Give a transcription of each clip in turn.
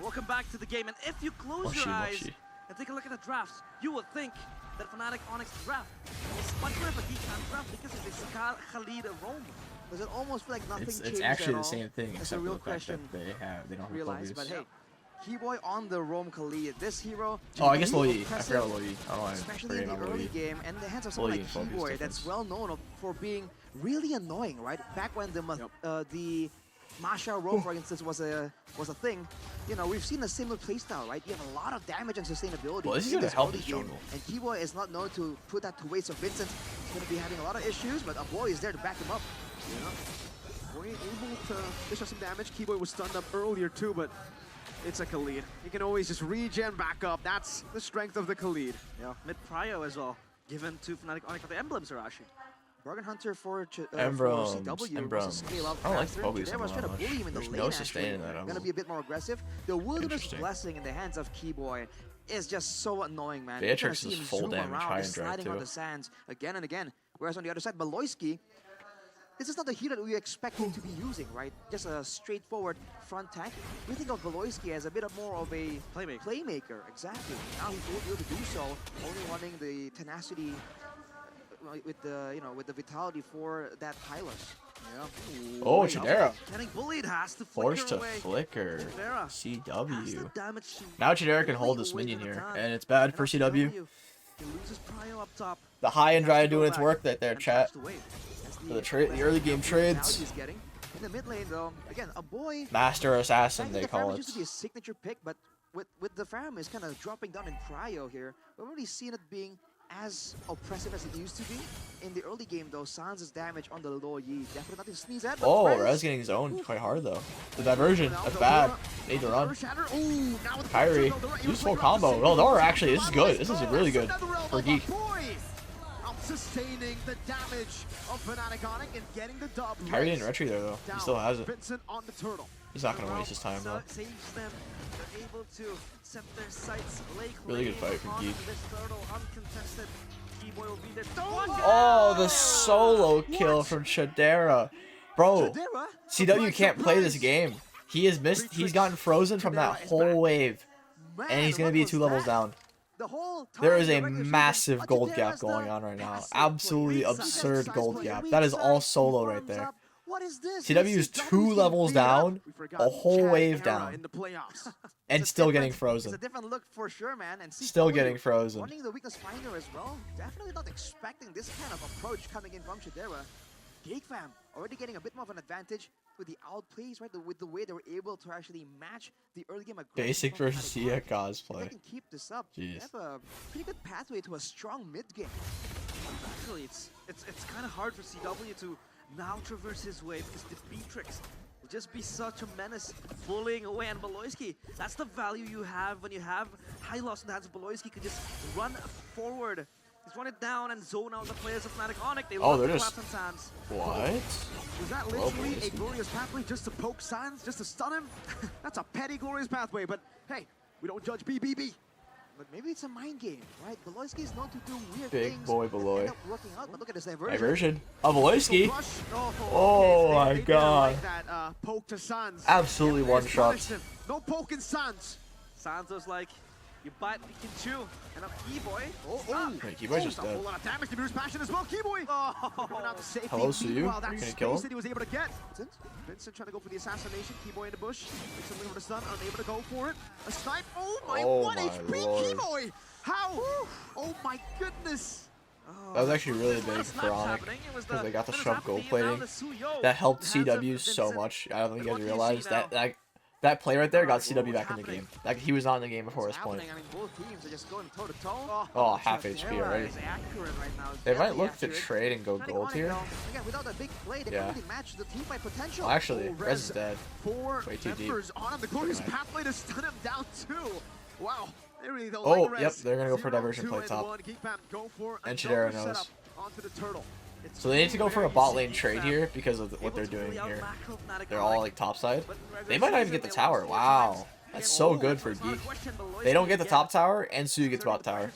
welcome back to the game. And if you close your eyes and take a look at the drafts, you would think that Fnatic Onyx draft is much more of a GEEK draft because of the Khalid roam. Does it almost feel like nothing changed It's actually at the same thing, That's except a real for the fact question. that they don't have Realize, but Kobe's. hey, Keyboy on the roam Khalid. This hero. Oh, I guess really Loyi. I impressive, forgot Loyi. I don't know why especially in the early game, and in the hands of someone Loyi like and Kobe's Keyboy, difference. that's well known for being really annoying, right? Back when the Masha roam, for instance, was a thing. You know, we've seen a similar playstyle, right? You have a lot of damage and sustainability. Well, this is in gonna help early his game, jungle. and Keyboy is not known to put that to waste. So Vincent is going to be having a lot of issues, but a boy is there to back him up. Boy able to dish out some damage. Keyboy was stunned up earlier too, but it's a Khalid. You can always just regen back up. That's the strength of the Khalid. Yeah, mid-prio as well, given to Fnatic Onyx, but the emblems are actually. Bargain Hunter for CW Emblems. was a scale up I don't like faster. Kobe's They was trying to bully him in the There's lane, no actually. sustain in that Gonna emblem. be a bit more aggressive. The Wilderness Interesting. Blessing in the hands of Keyboy is just so annoying, man. Beatrix You're gonna see is him full zoom damage, around, high just and drive sliding on too. the sands again and again. Whereas on the other side, Baloyski, this is not the hero that we expect him to be using, right? Just a straightforward front tank. We think of Baloyski as a bit more of a playmaker. Exactly. Now he will be able to do so, only wanting the tenacity with the vitality for that Hylos. Yeah. Oh, Chidera. Getting bullied, has to Forced flicker to away. flicker. Chidera has the CW. damage to Now Chidera can hold really this minion away here, the and it's bad for CW. He loses prio up top. The high and dry doing its back work right there, and chat. catch the wave. For the early game trades. He's getting. In the mid lane, though, again, a boy. Master Assassin, I think they the call Pharah it. used to be a signature pick, but with the Pharah is kind of dropping down in prio here. We haven't really seen it being as oppressive as it used to be. In the early game, though, Sans' damage on the low Yi. Definitely nothing to sneeze at. But Oh, Prez- Rez getting zoned quite hard though. The diversion, that's bad. Need to run. Kyrie, useful combo. No, Dora actually, this is good. This is really good for GEEK. Sustaining the damage of Fnatic Onic and getting the dub. Kyrie didn't retry there though. He still has it. Vincent on the turtle. He's not gonna waste his time though. Saves them. They're able to set their sights. Really good fight for GEEK. This turtle uncontested. Keyboy will be there. Oh, the solo kill from Chidera. Bro, CW can't play this game. He has missed, he's gotten frozen from that whole wave. And he's gonna be 2 levels down. There is a massive gold gap going on right now. Absolutely absurd gold gap. That is all solo right there. CW is 2 levels down, a whole wave down, and still getting It's a frozen. different look for sure, man. And Still getting frozen. Wanting the weakness finder as well. Definitely not expecting this kind of approach coming in from Chidera. GEEK fam already getting a bit more of an advantage with the outplays, right? With the way they were able to actually match the early game aggression. Basic from versus Fnatic Sia Onyx. If they cosplay. can keep this up, they Jeez. have a pretty good pathway to a strong mid game. Actually, it's kind of hard for CW to now traverse his way because the Beatrix will just be such a menace, bullying away. And Baloyski, that's the value you have when you have high loss in the hands of Baloyski. Could just run forward. Just run it down and zone out the players of Fnatic Onic. They love they're the just- collapse on Sans. What? Was that Well, literally a Baloyski. glorious pathway just to poke Sans, just to stun him? That's a petty glorious pathway, but hey, we don't judge BBB. But maybe it's a mind game, right? Baloyski is known to do weird Big things. boy that Baloy. end up working out, but look at this diversion. Diversion. Avoyski. Rush. Oh my they didn't God. like that poke to Sans. Absolutely There's one shot. punishment. No poking Sans. Sans was like, you bite, you can chew. And a Keyboy. Hey, Keyboy's just A whole dead. lot of damage to Bruce Passion as well. Keyboy. Giving out the safety. Hello, Suyu. Meanwhile, that Can you space kill him? that he was able to get. Vincent trying to go for the assassination. Keyboy in the bush. Makes him for the stun. Unable to go for it. A snipe. Oh my, Oh 1 my HP Lord. Keyboy. How? Oh my goodness. That was actually really big for Onic because they got the shove gold plating. That helped CW so much. I don't think you guys realize that play right there got CW back in the game. Like he was not in the game before this point. I mean, both teams are just going toe to toe. Oh, half HP already. They might look to trade and go gold here. Again, without a big play, they Yeah. can't really match the team by potential. Well, actually, Oh, Rez is dead. 4 Way too deep. members on him. The glorious Nice. pathway to stun him down too. Wow. They really don't Oh, like Rez. yep, they're gonna go for 0, diversion 2, play and top. 1. GEEK fam go for And another Chidera knows. setup onto the turtle. So they need to go for a bot lane trade here because of what they're doing here. They're all like topside. They might not even get the tower. Wow. That's so good for GEEK. They don't get the top tower and Suyu gets bot tower.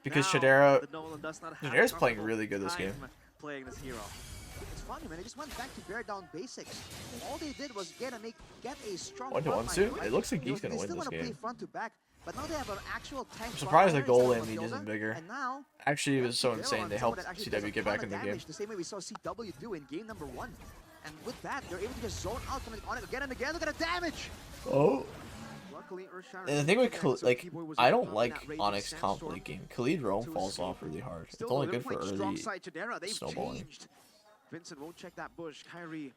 Because Chidera's playing really good this game. Playing this hero. It's funny, man. They just went back to bear down basics. All they did was get a strong 1-1 soon? It looks like Geek's gonna They win still this want to play game. front to back, but now they have an actual tank. I'm surprised the front goal line lane lead instead of a isn't bigger. And now, Actually, it was so Fedora insane. on They someone helped that actually does a CW get ton back of in the game. damage, the same way we saw CW do in game number 1. And with that, they're able to just zone out from Onic again and again. Look at the damage! Oh. Luckily, Earthshatter And the thing with didn't Khalid, connect, so like, Keyboy was I able don't to like dominate that Raging Onyx comp Sandstorm late game. Khalid Roam to falls escape. off really hard. Still, It's only they're good for playing strong early side Chidera. They've snowballing. changed. Vincent won't check that bush. Kyrie,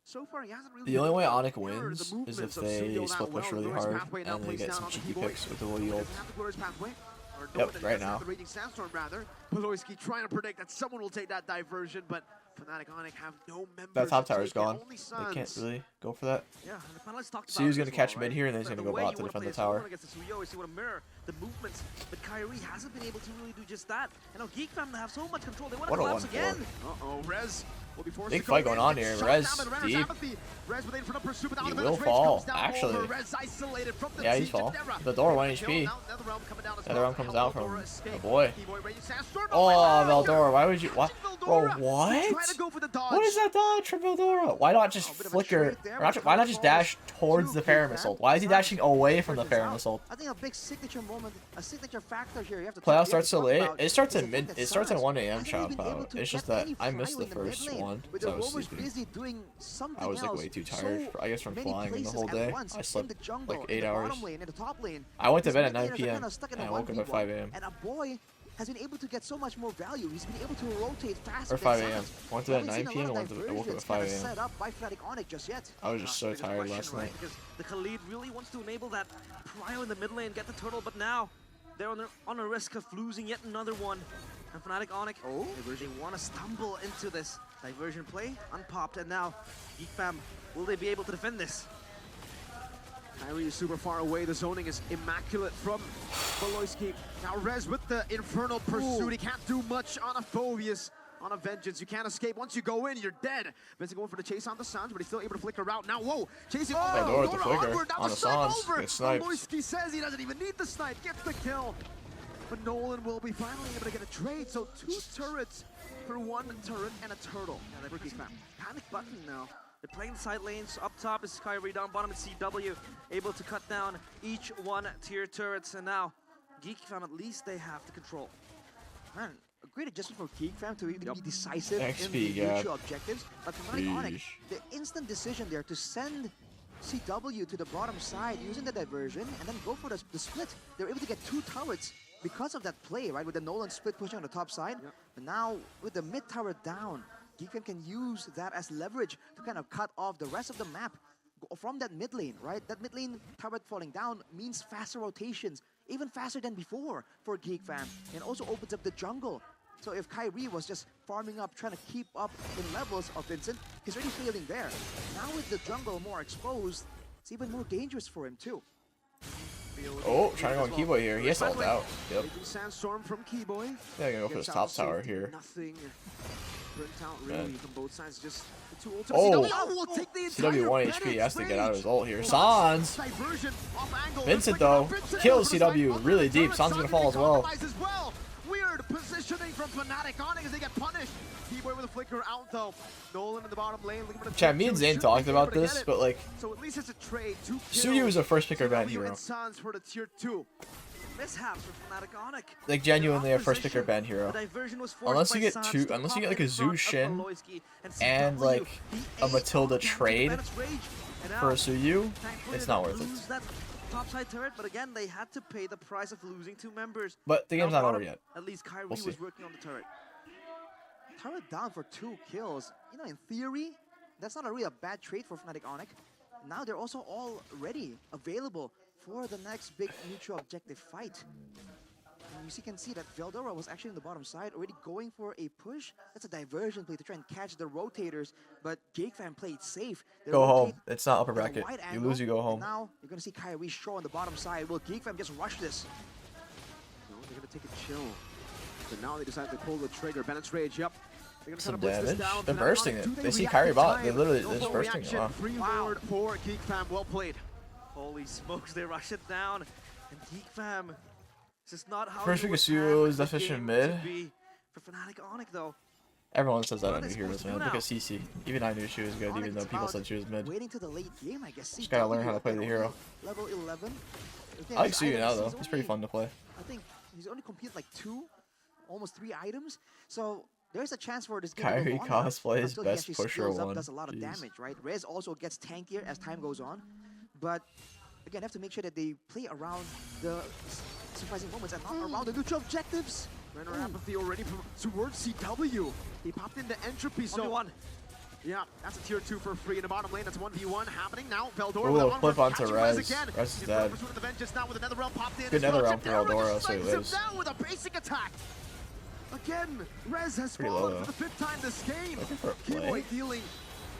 so far he hasn't really. The only way been able Onyx to mirror wins the is movements if of they Suyo that split push well. really Glorious hard pathway now and they plays get down some on the cheeky Keyboy. picks with the Willy Doesn't ult. have the Glorious pathway. Or no, Yep, but right does have now. The Raging Sandstorm rather. Poloisky trying to predict that someone will take that diversion, but Fnatic Onic have no members. That top to tower's take it. gone. Only They can't Suns. really go for that. Yeah, and the panelists talked So about he's it gonna as catch well, mid right? here, and then he's The gonna go way bot you to wanna defend play the a solo tower. against the Suyo is you want to mirror the movements, but Kyrie hasn't been able to really do just that. And now GEEK fam have so much control, they want to What a collapse 1-4. again. Uh-oh, Rez will be forced Big to go fight going in, on gets here. shot Rez down, but Renner's deep. apathy. Rez with in front of pursuit, but now He the will Renner's fall, comes down actually. over. Rez isolated from the Yeah, team. he's fall. Chidera Veldora 1 with the HP. kill. Now Netherrealm coming down as Netherrealm well. comes How out from Veldora a escape. boy. Keyboy Raging Sandstorm. Oh, my God! Veldora, why would you? What? Bro, Veldora. what? Trying to go for the dodge. What is that dodge from Veldora? Why not just Oh, bit of a flicker? trade there, Or not, but why not Kyle just falls dash towards to the Fair GEEK Missile? fam. Why is he dashing away from the Turns Fair out, Missile? I think a big signature moment, a signature factor here. You have to Playoff you have to starts so talk late. about It starts is at the fact mid. that It starts at Suns 1 a.m. hasn't shot even been able out. to It's just get that any I missed the prio in mid first lane, one with because the I was Rovers sleeping. busy doing something I was like else. way too tired. So I guess from many flying in the places whole at day. once, I in slept the jungle, like in 8 the hours. bottom lane, in the top lane. I went to These bed at mid laners 9 are p.m. kinda stuck in and a I woke up at 1v1, 5 a.m. And a boy has been able to get so much more value. He's been able to rotate faster. Or than 5 a.m. Suns. I went to We bed at haven't 9 seen a p.m. lot and of I woke up at diversions 5 kinda a.m. set up by Fnatic Onic just yet. I was just so Biggest tired question, last right? night. Because the Khalid really wants to enable that prio in the mid lane, get the turtle, but now they're on a risk of losing yet another one. And Fnatic Onic, they want to stumble into this diversion play, unpopped, and now GEEK fam, will they be able to defend this? Kyrie is super far away. The zoning is immaculate from Poloisky. Now Rez with the Infernal Pursuit. He can't do much on a Phobius. On a Vengeance, you can't escape. Once you go in, you're dead. Vincent going for the chase on the Suns, but he's still able to flicker out. Now, whoa, chasing Veldora with the flicker onward. Now on the Suns. over. Gets sniped. Poloisky says he doesn't even need the snipe. Gets the kill. But Nolan will be finally able to get a trade. So 2 turrets for 1 turret and a turtle. Yeah, they're for pressing GEEK fam. panic button now. They're playing the side lanes. Up top is Kyrie, down bottom is CW, able to cut down each one tier turrets. And now, GEEK fam, at least they have the control. Man, a great adjustment for GEEK fam to really be decisive in XP the gap. mutual objectives. But for Fnatic Onic, Yeesh. the instant decision there to send CW to the bottom side using the diversion and then go for the split. They're able to get 2 turrets because of that play, right? With the Nolan split pushing on the top side. Yep. But now with the mid tower down, GEEK fam can use that as leverage to kind of cut off the rest of the map from that mid lane, right? That mid lane turret falling down means faster rotations, even faster than before for GEEK fam, and also opens up the jungle. So if Kyrie was just farming up, trying to keep up in levels of Vincent, he's already failing there. Now with the jungle more exposed, it's even more dangerous for him too. Oh, trying to go on Keyboy here. He has to ult out. Yep. Raging Sandstorm from Keyboy. Yeah, gonna go for this Gets top out to tower safety, here. Nothing burnt out really Man. from both sides. Just the 2 ultimates. Oh. CW will take the CW 1 entire HP has to get out of his Bennett ult here. rage. Sans! Diversion off angle. Vincent, They're though, flicking out Vincent kills for the CW snipe. really Under the deep. turret, Sans gonna Sans fall gonna as well. compromise as well. Weird positioning from Fnatic Onic as they get punished. Keyboy with a flicker out though. Nolan in the bottom lane. Looking for the Chat, me and 2-2. Zane Should talked be about able to this, get it. but like, So at least it's a trade. 2 kills. Suyu is a first picker ban CW hero. and Sans for the tier 2. Mishaps for Fnatic Onic. Like genuinely a They're first picker opposition. ban hero. The diversion was forced Unless you by get Sans two, to unless you pop get like a in front of Zushin Poloisky, and CW, like the a Matilda aim trade Bennett's rage, and now, for a Suyu, thankfully, it's they not didn't worth it. lose that topside turret, but again, they had to pay the price of losing 2 members. But the game's Now not over bottom, yet. At least Kyrie We'll see. was working on the turret. Turret down for 2 kills. You know, in theory, that's not a really bad trade for Fnatic Onic. Now they're also already available for the next big mutual objective fight. And you can see that Veldora was actually on the bottom side, already going for a push. That's a diversion play to try and catch the rotators, but GEEK fam played safe. They Go home. rotate It's not upper at a bracket. wide You angle, lose, you go and home. now you're going to see Kyrie Shaw on the bottom side. Will GEEK fam just rush this? No, they're gonna take a chill. But now they decide to pull the trigger. Bennett's rage, yep. They're gonna Some try to blitz this damage. down. They're Fnatic bursting Onic, it. do They see react Kyrie in bot. time? They're literally No just full bursting it. reaction. Wow. Free Wow. lord for GEEK fam. Well played. Holy smokes, they rush it down. And GEEK fam, this is not how First you pick would of Suyo have is the deficient game mid. to be for Fnatic Onic though. Everyone says that What on are New they Heroes, supposed to man. do Look now? at CC. Even I knew she was good, even though people said she was mid. Waiting to the late game, I guess. Just gotta learn how to play the hero. Level 11. I like Suyu now, though. It's pretty fun to play. I think he's only competed like 2, almost 3 items. So there's a chance for this game to Kyrie go longer cosplays until he best actually pusher skills up, one. does a lot of Jeez. damage, right? Rez also gets tankier as time goes on. But again, have to make sure that they play around the surprising moments and not around the neutral objectives. Renner apathy already towards CW. He popped into entropy, so 1v1. yeah, that's a tier 2 for free in the bottom lane. That's 1v1 happening now. Veldora Ooh, with flip onto catching Rez. again. Rez is In dead. pursuit of the vengeance now with another realm popped in. Good as well. nether realm for Shadera Veldora, just so he strikes him lives. down with a basic attack. Again, Rez has Pretty fallen low, for the 5th time this game. Looking for a Keyboy play. dealing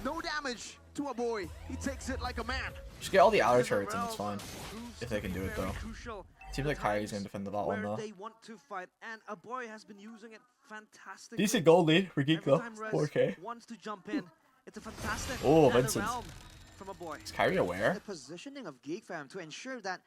no damage to a boy. He takes it like a man. Just get all the outer There's a turrets and it's realm fine. proves If they can do it, very though. crucial Seems like at Kyrie's times gonna defend the bot one, where though. they want to fight, and a boy has been using it fantastically. Decent gold lead for GEEK, Every though. time Rez 4K. wants to jump in, it's a fantastic Oh, nether Vincent. realm from a boy. Is Kyrie aware? The positioning of GEEK fam to ensure that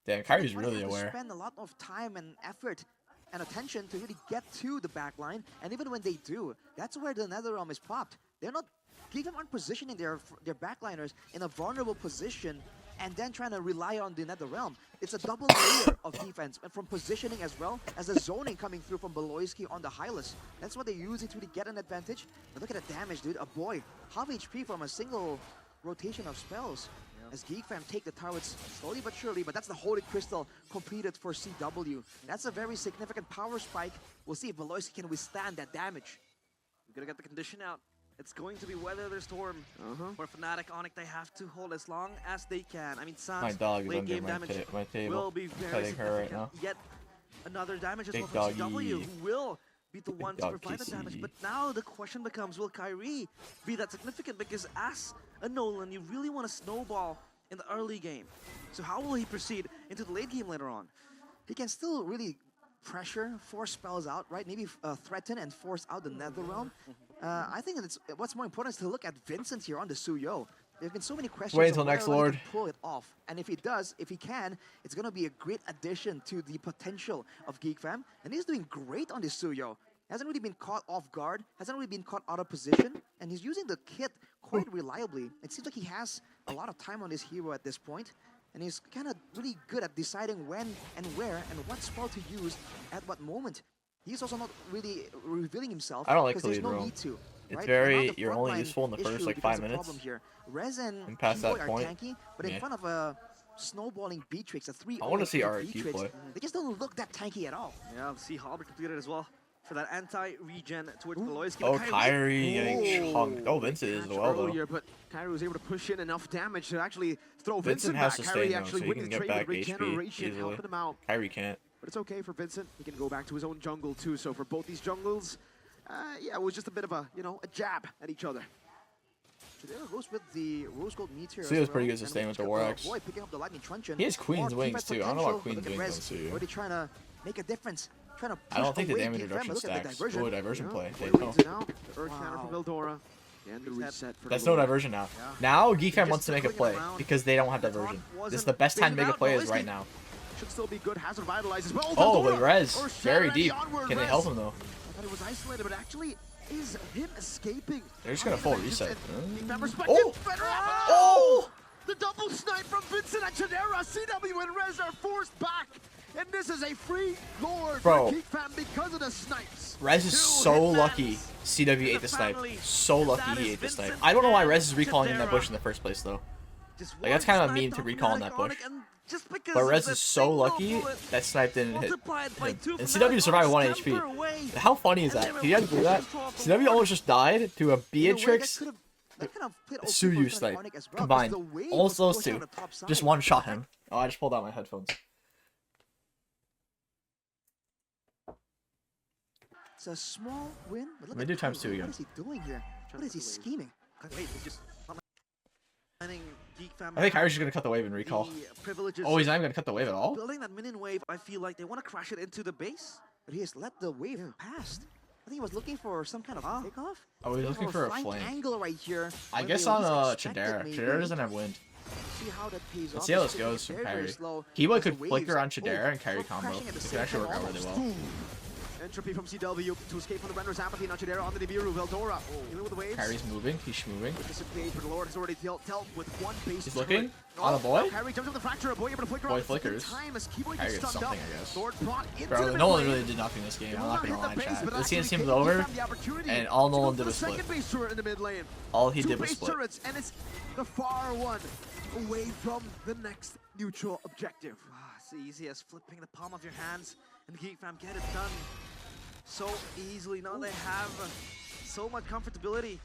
Damn, Kyrie's they might really have to aware. spend a lot of time and effort and attention to really get to the back line, and even when they do, that's where the nether realm is popped. They're not, GEEK fam aren't positioning their backliners in a vulnerable position and then trying to rely on the nether realm. It's a double layer of defense, and from positioning as well as the zoning coming through from Beloyski on the Hylas. That's what they're using to really get an advantage. But look at the damage, dude. A boy, half HP from a single rotation of spells. As GEEK fam take the turrets slowly but surely, but that's the Holy Crystal completed for CW. That's a very significant power spike. We'll see if Beloyski can withstand that damage. We're gonna get the condition out. It's going to be weather the storm. For Fnatic, Onic, they have to hold as long as they can. I mean, Sans My dog is late under game my, damage my table. will be very Petting her right significant. now. Yet another damage as Big well from doggy. CW, who will be the one to dog provide the damage. kissy. But now the question becomes, will Kyrie be that significant? Because as a Nolan, you really want to snowball in the early game. So how will he proceed into the late game later on? He can still really pressure, force spells out, right? Maybe threaten and force out the nether realm. I think it's what's more important is to look at Vincent here on the Suyo. There's been so many questions. Wait of until whether next or not he Lord. can pull it off, and if he does, if he can, it's gonna be a great addition to the potential of GEEK fam. And he's doing great on this Suyo. Hasn't really been caught off guard. Hasn't really been caught out of position, and he's using the kit quite reliably. It seems like he has a lot of time on this hero at this point. And he's kind of really good at deciding when and where and what spell to use at what moment. He's also not really revealing himself. I don't like because to there's lead no roam. need to. It's right? very- And now the you're only frontline useful in the first, issue like, becomes 5 a minutes. problem here. Rez and past that Keyboy are point, tanky, but in yeah. front of a snowballing Beatrix, a 3 I wanna see RQ Beatrix, play. they just don't look that tanky at all. Yeah, we'll see Halbert completed as well for that anti-regen towards Beloyski. Oh, But Kyrie getting Ooh. chunked. Oh, Vincent is as Catch well, though. earlier, but Kyrie was able to push in enough damage to actually throw Vincent Vincent has back. to Kyrie stay, though, actually so he winning can the get trade back with HP regeneration, easily. helping him out. Kyrie can't. But it's okay for Vincent. He can go back to his own jungle too. So for both these jungles, yeah, it was just a bit of a, a jab at each other. Shadera goes with the Rose Gold Meteor. Suyo's pretty good sustain with the War Axe. Boy, picking up the Lightning Truncheon. He has Queen's More Wings, defense too. I don't know what potential, Queen's but look at Wings Rez, does to you. already trying to make a difference. Trying to I don't push think the away damage GEEK fam, reduction but look at the stacks. diversion. Oh, diversion play. Boy They leads know. it out. The Earth Counter from Wow. Eldora. And the reset for That's Eldora. no diversion now. Yeah. Now GEEK fam Just wants to make a circling play around. because they don't have The diversion. taunt This is the best time to make a wasn't play baited is out. right now. Should still be good. Has revitalized as well. Oh, Eldora but Rez, or very Sharon deep. onward, Can they Rez. help him, though? I thought it was isolated, but actually is him escaping. They're just gonna full reset. Oh! Oh! The double snipe from Vincent and Chadera. CW and Rez are forced back. And this is a free lord Bro. for GEEK fam because of the snipes. Rez is Two so hitmans lucky CW in ate the the snipe. family. So lucky That he is ate the snipe. Vincent I don't know why and Rez is recalling in that Chadera. bush in the first place, though. Just Like, that's one kinda snipe mean to from recall in Fnatic that push. Onic, and just because But of Rez the is so single lucky bullet that snipe didn't hit. multiplied by two And from CW Fnatic survived 1 Onic, HP. scamper away. How funny is that? He had to do that. CW almost just died to a Beatrix Suyu snipe combined. Almost those two. Just one shot him. Oh, I just pulled out my headphones. It's a small win. But look Let me at do times Kyrie. two again. What is he doing here? What is he scheming? Wait, he's just letting GEEK fam I think have Kyrie's just gonna cut the wave and recall. the privileges Oh, he's of not even gonna cut the wave at all? building that minion wave. I feel like they want to crash it into the base. But he has let the wave pass. I think he was looking for some kind of takeoff. Oh, he's looking for a flank flank. angle right here. I when guess they on least expected Chadera. maybe. Chadera doesn't have wind. See how that pays Let's off. see how It's this goes taking from it very Kyrie. slow Keyboy as the could flicker on waves- Chadera and Kyrie both combo. crashing at the It same could actually time work out really almost. well. Entropy from CW to escape from the Render's apathy. Now Chidera on the Nibiru. Veldora dealing with the waves. Kyrie's moving. He's schmoving. Participate, but the Lord has already dealt with one base. He's looking turret. on a boy. Kyrie jumps over the fracture. A boy able to flicker Boy on flickers. time as Keyboy Kyrie gets gets stunned up. something, I guess. Lord brought into Bro, the Nolan mid really lane. did nothing this game. I'm Will not gonna hit lie, the base, chat. but This actually seems Keyboy over, found the opportunity and all to go Nolan for did the was split. second base turret in the mid lane. All he Two did was base split. turrets, and it's the far one away from the next neutral objective. It's easy as flipping the palm of your hands and GEEK fam get it done so easily. Now they have so much comfortability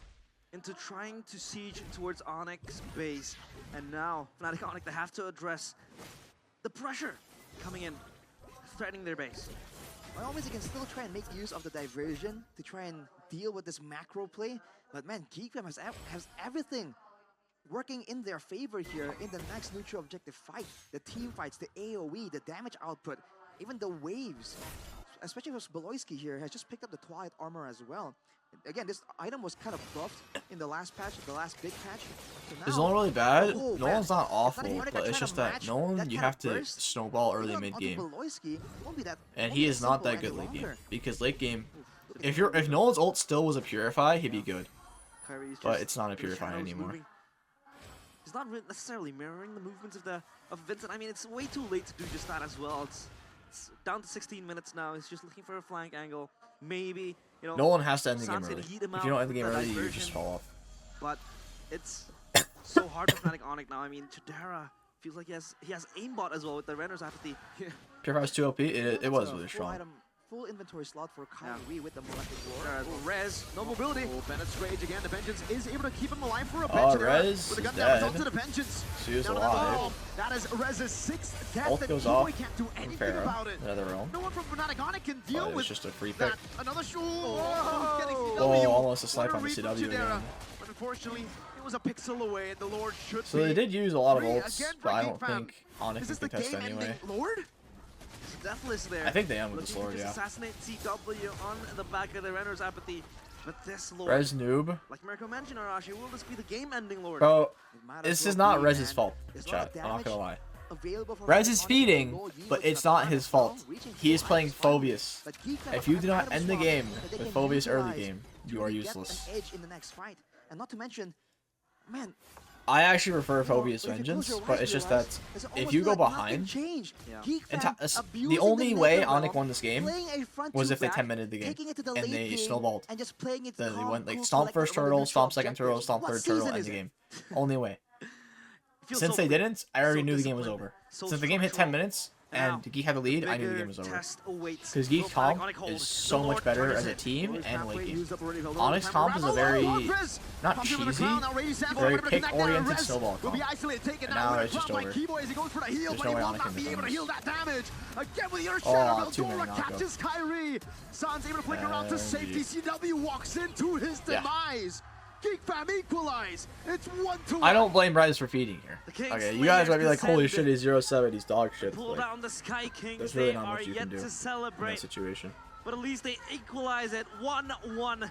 into trying to siege towards Onic's base. And now, Fnatic Onic, they have to address the pressure coming in, threatening their base. By all means, they can still try and make use of the diversion to try and deal with this macro play. But man, GEEK fam has everything working in their favor here in the next neutral objective fight. The team fights, the AoE, the damage output, even the waves. Especially with Beloyski here, has just picked up the Twilight armor as well. Again, this item was kind of buffed in the last patch, the last big patch. So Is now, Nolan really bad? oh, man. Nolan's not awful, Fnatic Onic are but it's trying just to that match Nolan, that you kind have of to burst. snowball early Even mid onto game. Beloyski, it won't be that, And won't he be is as not simple that good any late game. longer. Because late game, if Nolan's ult still was a Purify, he'd be good. Kyrie's But just it's not a in the Purify shadows anymore. moving. He's not necessarily mirroring the movements of Vincent. I mean, it's way too late to do just that as well. It's down to 16 minutes now. He's just looking for a flank angle. Maybe, you know, Nolan has to end the game Sansa early. can heat him If out you don't end the with game the early, you diversion. just fall off. But it's so hard for Fnatic Onic now. I mean, Chidera feels like he has aimbot as well with the Renner's apathy. Purify's 2 OP, it was really Full strong. item, full inventory slot for Kyrie Yeah. with the molecular There lore. are Rez, No mobility. Oh, Bennett's rage again. The Vengeance is able to keep him alive for a bit. Oh, Chidera Rez with a is gun down dead. onto the Vengeance. She is Down to alive. the ball. That is Rez's 6th death. Ult and goes Keyboy off can't do from anything Pharaoh, about it. another realm. No one from Fnatic Onic can Oh, deal it was with just a free pick. that. Another shot. Oh, Getting CW. Oh, almost a snipe What on the read from CW Chidera. again. But unfortunately, it was a pixel away, and the Lord should So be they did use a lot of free ults, again for but I GEEK don't fam. think Onic Is can this the contest game-ending anyway. Lord? Deathless there. I think they am with the Looking sword, to yeah. assassinate CW on the back of the Renner's apathy. But this Lord, Rez noob. like Mirko mentioned, Arashi, will this be the game-ending Lord? Bro, It might as this well is not be, Rez's man. fault, There's a lot of chat. I'm not gonna lie. available for Rez Fnatic is Onic. feeding, Goal Yi but was it's the not plan his as well, fault. reaching He is full playing items finally. Phobius. But GEEK have If you an do not item end the slot game that they with can Phobius early utilize game, to you are really get useless. an edge in the next fight. And not to mention, man, I actually prefer you know, Phobius if you close Vengeance, your but eyes, it's just realize that it's if almost you go like nothing behind, changed. Yeah. GEEK and fam the abusing only way Nether Onic realm, won this game playing a front was two if they back, 10-minute the game, taking it to the and late they game, snowballed. and just playing it Then they calm, went like cool, stomp collected first over the turtle, neutral stomp second turtle, objectives. stomp What third turtle, season end is the it? game. Only way. Feels Since so they quick, didn't, I already so knew the game was disciplined, over. so Since the game hit 10 structural. minutes Now, and GEEK had the lead, I knew the bigger game was over. test awaits. Because Will GEEK's Fnatic comp Onic hold? is The so Lord much better turns as a it. team Lord's and halfway late game. used up already. Veldora Onyx time comp around. is a Oh, very, Rez not pops him with the cheesy, crown. Now Rady Sands very able to connect there. pick-oriented Rez snowball will be comp. isolated, taken And now. now With it's a just crown by over. Keyboy as he goes for the heal, There's but no he way will Onic not can be able to defend heal this. that damage. Again with the earth Oh, shatter. 2 minute Veldora knockup. catches Kyrie. Sans able to flick around to And safety. CW walks into his Yeah. demise. GEEK fam equalize. It's 1-1. I don't blame Rez for feeding here. The King's Okay, you guys might be like, holy shit, Slayers he's 0-7, he's dog shit. pull Like, down the Sky Kings. there's really They not are much you can yet do to in that celebrate, situation. but at least they equalize it 1-1.